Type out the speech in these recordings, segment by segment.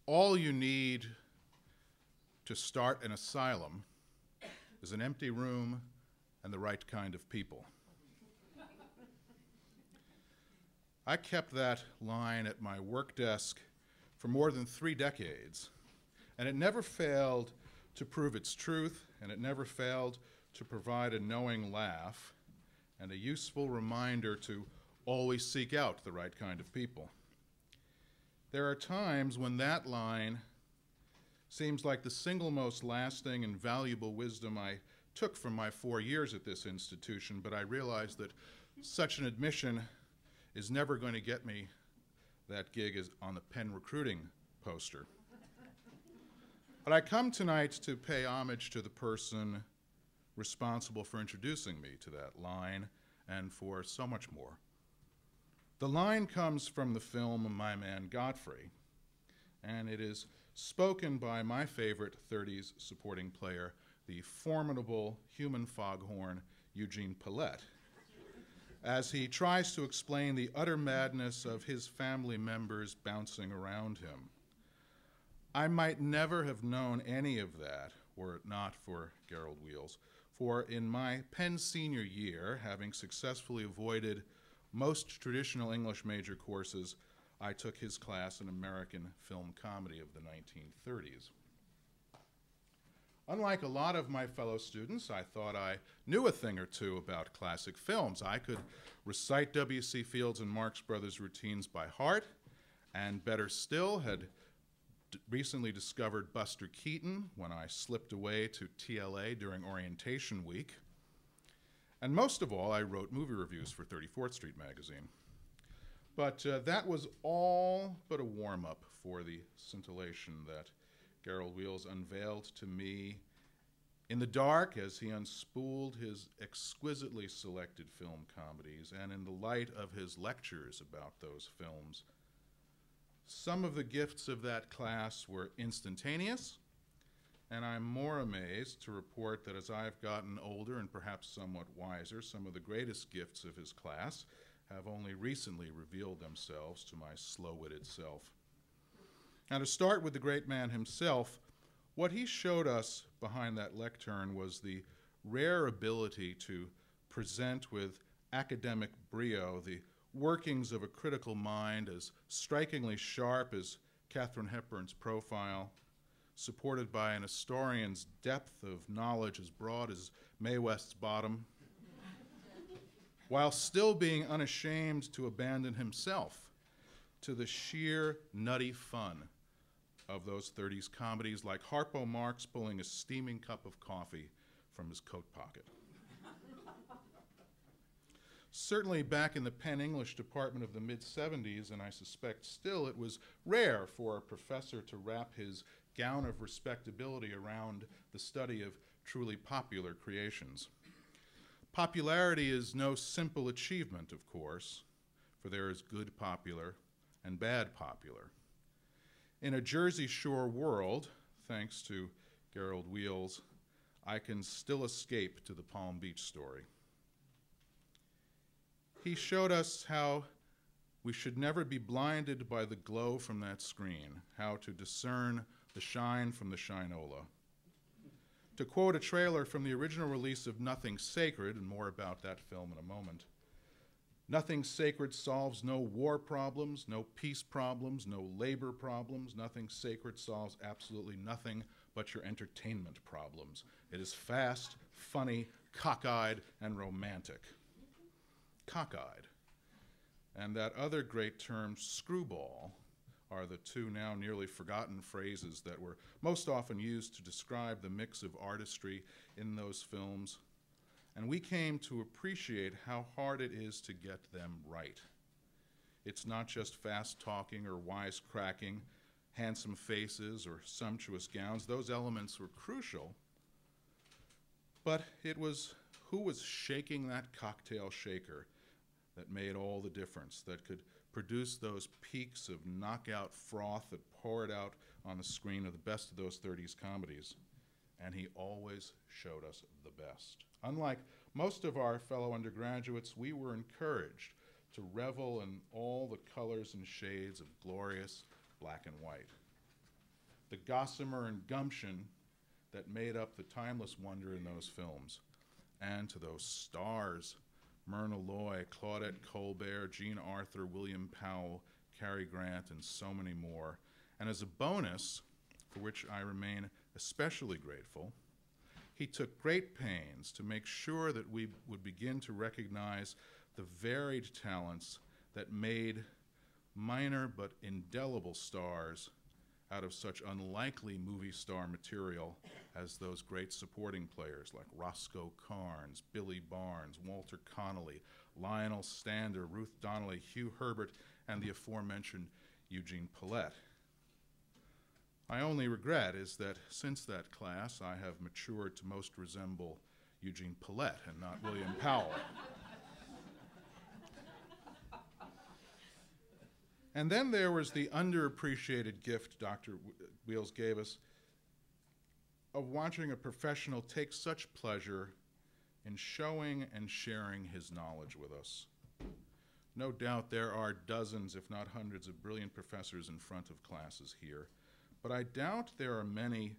all you need to start an asylum is an empty room and the right kind of people. I kept that line at my work desk for more than 3 decades, and it never failed to prove its truth, and it never failed to provide a knowing laugh and a useful reminder to always seek out the right kind of people. There are times when that line seems like the single most lasting and valuable wisdom I took from my 4 years at this institution, but I realize that such an admission is never going to get me that gig is on the Penn recruiting poster. But I come tonight to pay homage to the person responsible for introducing me to that line and for so much more. The line comes from the film My Man Godfrey, and it is spoken by my favorite 30s supporting player, the formidable human foghorn Eugene Pallette, as he tries to explain the utter madness of his family members bouncing around him. I might never have known any of that were it not for Gerald Weales, for in my Penn senior year, having successfully avoided most traditional English major courses, I took his class in American film comedy of the 1930s. Unlike a lot of my fellow students, I thought I knew a thing or two about classic films. I could recite W.C. Fields and Marx Brothers routines by heart, and better still, had recently discovered Buster Keaton when I slipped away to TLA during orientation week. And most of all, I wrote movie reviews for 34th Street magazine. But that was all but a warm-up for the scintillation that Gerald Weales unveiled to me in the dark as he unspooled his exquisitely selected film comedies and in the light of his lectures about those films. Some of the gifts of that class were instantaneous, and I'm more amazed to report that as I've gotten older and perhaps somewhat wiser, some of the greatest gifts of his class have only recently revealed themselves to my slow-witted self. Now, to start with the great man himself, what he showed us behind that lectern was the rare ability to present with academic brio the workings of a critical mind as strikingly sharp as Katharine Hepburn's profile, supported by an historian's depth of knowledge as broad as Mae West's bottom, while still being unashamed to abandon himself to the sheer nutty fun of those 30s comedies, like Harpo Marx pulling a steaming cup of coffee from his coat pocket. Certainly back in the Penn English department of the mid-70s, and I suspect still, it was rare for a professor to wrap his gown of respectability around the study of truly popular creations. Popularity is no simple achievement, of course, for there is good popular and bad popular. In a Jersey Shore world, thanks to Gerald Weales, I can still escape to the Palm Beach story. He showed us how we should never be blinded by the glow from that screen, how to discern the shine from the shinola. To quote a trailer from the original release of Nothing Sacred, and more about that film in a moment, nothing sacred solves no war problems, no peace problems, no labor problems. Nothing sacred solves absolutely nothing but your entertainment problems. It is fast, funny, cockeyed, and romantic. Cockeyed. And that other great term, screwball, are the two now nearly forgotten phrases that were most often used to describe the mix of artistry in those films. And we came to appreciate how hard it is to get them right. It's not just fast talking or wisecracking, handsome faces or sumptuous gowns. Those elements were crucial. But it was who was shaking that cocktail shaker that made all the difference, that could produce those peaks of knockout froth that poured out on the screen of the best of those 30s comedies. And he always showed us the best. Unlike most of our fellow undergraduates, we were encouraged to revel in all the colors and shades of glorious black and white. the gossamer and gumption that made up the timeless wonder in those films, and to those stars, Myrna Loy, Claudette Colbert, Jean Arthur, William Powell, Cary Grant, and so many more. And as a bonus, for which I remain especially grateful, he took great pains to make sure that we would begin to recognize the varied talents that made minor but indelible stars out of such unlikely movie star material as those great supporting players like Roscoe Carnes, Billy Barnes, Walter Connolly, Lionel Stander, Ruth Donnelly, Hugh Herbert, and the aforementioned Eugene Pallette. My only regret is that since that class, I have matured to most resemble Eugene Pallette and not William Powell. And then there was the underappreciated gift Dr. Weales gave us of watching a professional take such pleasure in showing and sharing his knowledge with us. No doubt there are dozens, if not hundreds, of brilliant professors in front of classes here, but I doubt there are many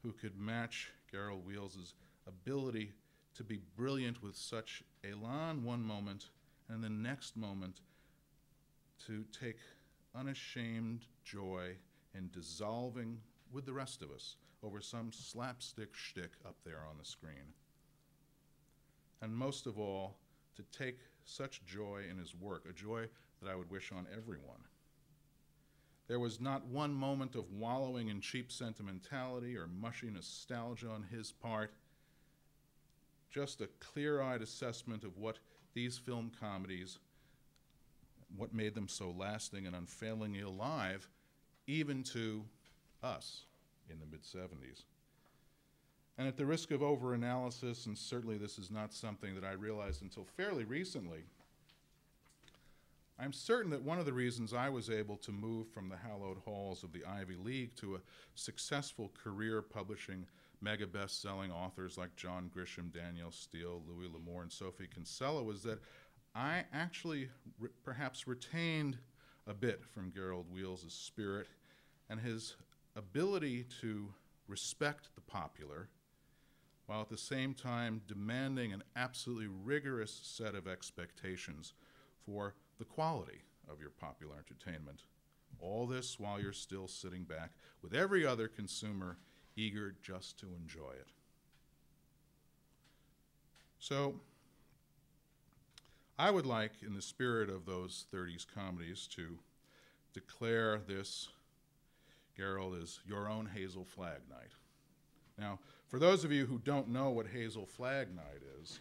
who could match Gerald Weales' ability to be brilliant with such elan one moment and the next moment to take unashamed joy in dissolving with the rest of us over some slapstick shtick up there on the screen. And most of all, to take such joy in his work, a joy that I would wish on everyone. There was not one moment of wallowing in cheap sentimentality or mushy nostalgia on his part, just a clear-eyed assessment of what these film comedies, what made them so lasting and unfailingly alive, even to us in the mid-'70s. And at the risk of overanalysis, and certainly this is not something that I realized until fairly recently, I'm certain that one of the reasons I was able to move from the hallowed halls of the Ivy League to a successful career publishing mega best-selling authors like John Grisham, Danielle Steele, Louis L'Amour, and Sophie Kinsella was that I actually perhaps retained a bit from Gerald Weales' spirit and his ability to respect the popular while at the same time demanding an absolutely rigorous set of expectations for the quality of your popular entertainment. All this while you're still sitting back with every other consumer eager just to enjoy it. So, I would like, in the spirit of those 30s comedies, to declare this, Gerald, as your own Hazel Flag Night. Now, for those of you who don't know what Hazel Flag Night is,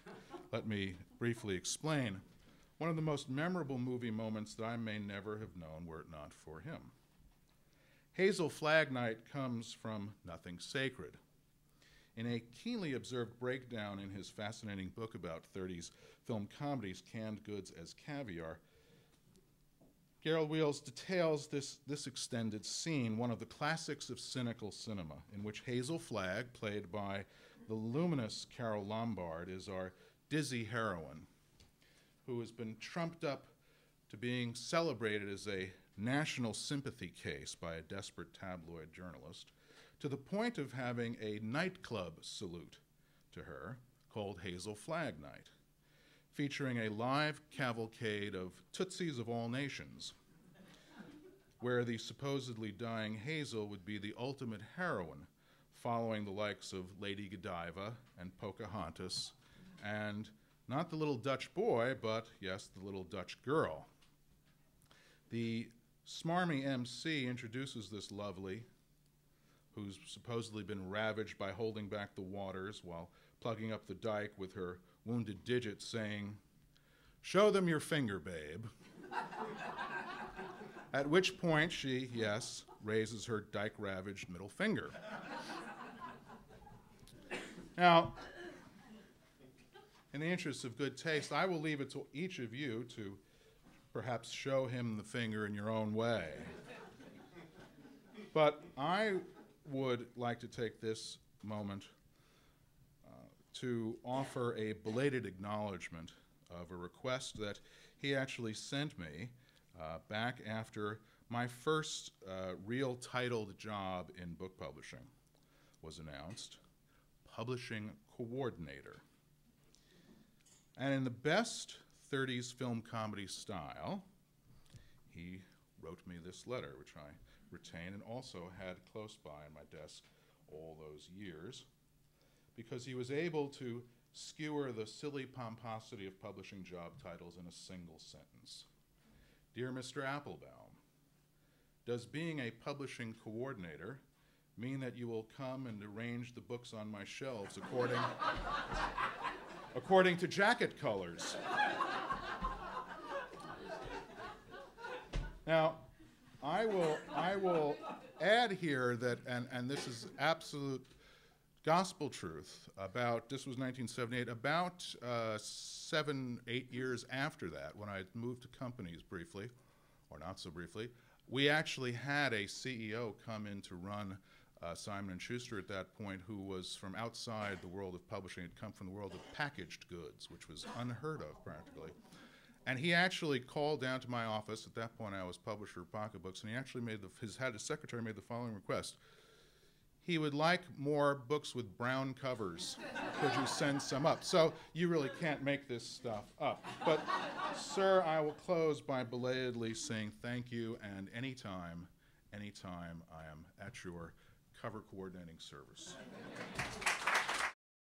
let me briefly explain. One of the most memorable movie moments that I may never have known were it not for him. Hazel Flag Night comes from Nothing Sacred. In a keenly observed breakdown in his fascinating book about 30s film comedies, Canned Goods as Caviar, Gerald Weales details this extended scene, one of the classics of cynical cinema, in which Hazel Flag, played by the luminous Carole Lombard, is our dizzy heroine, who has been trumped up to being celebrated as a national sympathy case by a desperate tabloid journalist, to the point of having a nightclub salute to her called Hazel Flag Night, featuring a live cavalcade of Tootsies of all nations, where the supposedly dying Hazel would be the ultimate heroine, following the likes of Lady Godiva and Pocahontas, and not the little Dutch boy, but, yes, the little Dutch girl. The smarmy MC introduces this lovely, who's supposedly been ravaged by holding back the waters while plugging up the dike with her wounded digit, saying, "Show them your finger, babe." At which point she, yes, raises her dike-ravaged middle finger. Now, in the interest of good taste, I will leave it to each of you to perhaps show him the finger in your own way. But I would like to take this moment to offer a belated acknowledgement of a request that he actually sent me back after my first real titled job in book publishing was announced, publishing coordinator. And in the best 30s film comedy style, he wrote me this letter, which I retain and also had close by on my desk all those years, because he was able to skewer the silly pomposity of publishing job titles in a single sentence. Dear Mr. Applebaum, does being a publishing coordinator mean that you will come and arrange the books on my shelves according to jacket colors? Now, I will add here that, and this is absolute gospel truth, this was 1978, about 7, 8 years after that, when I moved to companies briefly, or not so briefly, we actually had a CEO come in to run Simon & Schuster at that point, who was from outside the world of publishing. Had come from the world of packaged goods, which was unheard of practically. And he actually called down to my office. At that point, I was publisher of pocketbooks, and he actually his secretary made the following request. He would like more books with brown covers. Could you send some up? So you really can't make this stuff up. But, sir, I will close by belatedly saying thank you, and anytime I am at your cover coordinating service.